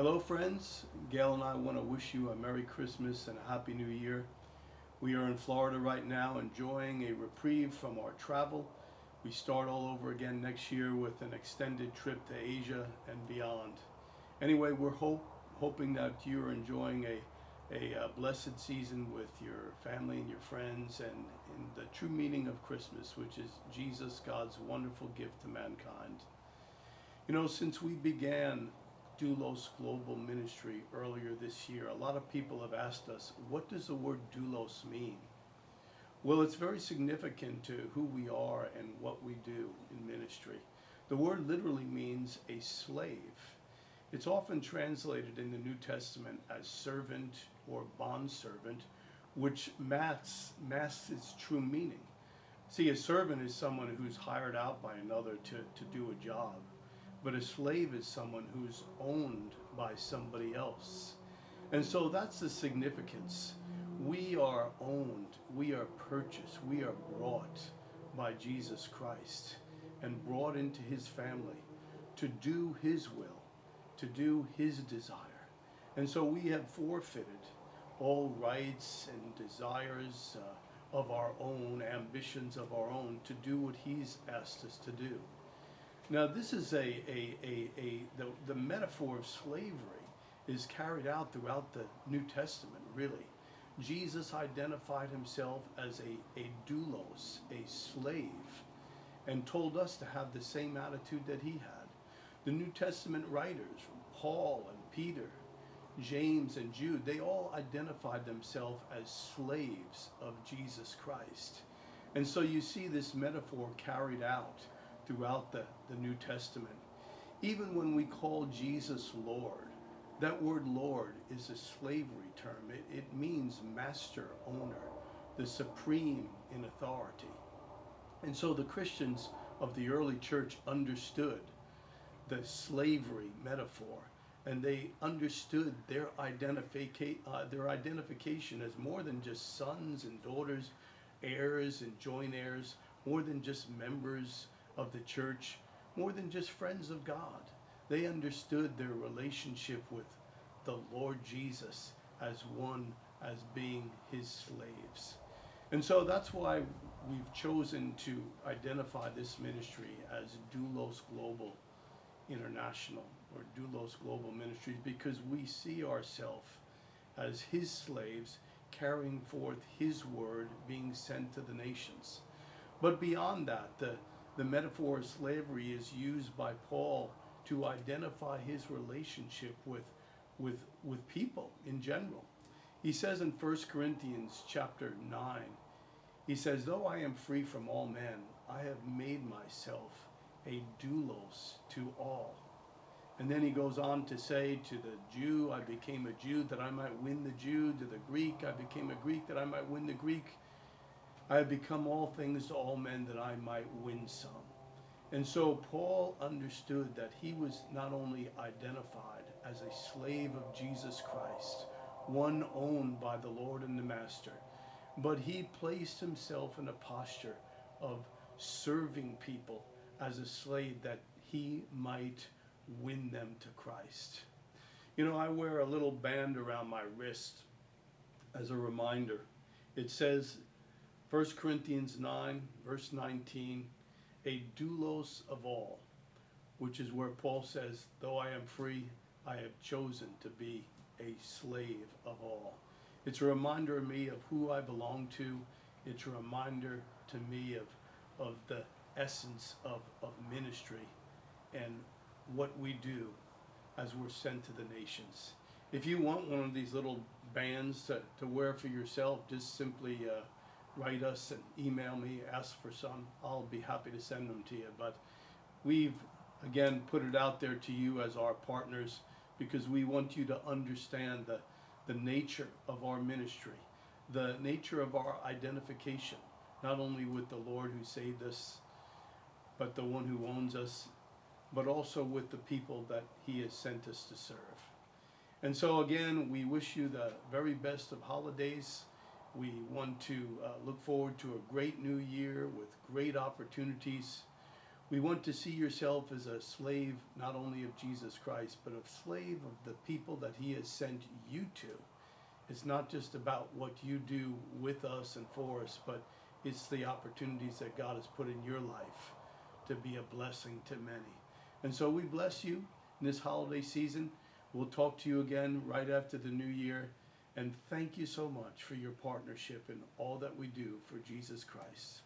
Hello, friends. Gail and I want to wish you a Merry Christmas and a Happy New Year. We are in Florida right now enjoying a reprieve from our travel. We start all over again next year with an extended trip to Asia and beyond. Anyway, we're hoping that you're enjoying a blessed season with your family and your friends and in the true meaning of Christmas, which is Jesus, God's wonderful gift to mankind. You know, since we began Doulos Global Ministry earlier this year, a lot of people have asked us, what does the word doulos mean? Well, it's very significant to who we are and what we do in ministry. The word literally means a slave. It's often translated in the New Testament as servant or bondservant, which masks its true meaning. See, a servant is someone who's hired out by another to do a job. But a slave is someone who's owned by somebody else. And so that's the significance. We are owned, we are purchased, we are brought by Jesus Christ and brought into his family to do his will, to do his desire. And so we have forfeited all rights and desires of our own, ambitions of our own, to do what he's asked us to do. Now, this is the metaphor of slavery is carried out throughout the New Testament, really. Jesus identified himself as a doulos, a slave, and told us to have the same attitude that he had. The New Testament writers, Paul and Peter, James and Jude, they all identified themselves as slaves of Jesus Christ. And so you see this metaphor carried out throughout the New Testament. Even when we call Jesus Lord, that word Lord is a slavery term. It means master, owner, the supreme in authority. And so the Christians of the early church understood the slavery metaphor, and they understood their identification as more than just sons and daughters, heirs and joint heirs, more than just members of the church, more than just friends of God. They understood their relationship with the Lord Jesus as being his slaves. And so that's why we've chosen to identify this ministry as Doulos Global International or Doulos Global Ministries, because we see ourselves as his slaves carrying forth his word being sent to the nations. But beyond that, the metaphor of slavery is used by Paul to identify his relationship with people in general. He says in 1 Corinthians chapter 9, he says, though I am free from all men, I have made myself a doulos to all. And then he goes on to say, to the Jew, I became a Jew that I might win the Jew. To the Greek, I became a Greek that I might win the Greek. I have become all things to all men that I might win some. And so Paul understood that he was not only identified as a slave of Jesus Christ, one owned by the Lord and the Master, but he placed himself in a posture of serving people as a slave that he might win them to Christ. You know, I wear a little band around my wrist as a reminder. It says, 1 Corinthians 9, verse 19, a doulos of all, which is where Paul says, though I am free, I have chosen to be a slave of all. It's a reminder of me of who I belong to. It's a reminder to me of the essence of ministry and what we do as we're sent to the nations. If you want one of these little bands to wear for yourself, just simply write us and email me, ask for some. I'll be happy to send them to you. But we've, again, put it out there to you as our partners because we want you to understand the nature of our ministry, the nature of our identification, not only with the Lord who saved us, but the one who owns us, but also with the people that he has sent us to serve. And so again, we wish you the very best of holidays. We want to look forward to a great new year with great opportunities. We want to see yourself as a slave not only of Jesus Christ, but a slave of the people that he has sent you to. It's not just about what you do with us and for us, but it's the opportunities that God has put in your life to be a blessing to many. And so we bless you in this holiday season. We'll talk to you again right after the new year. And thank you so much for your partnership in all that we do for Jesus Christ.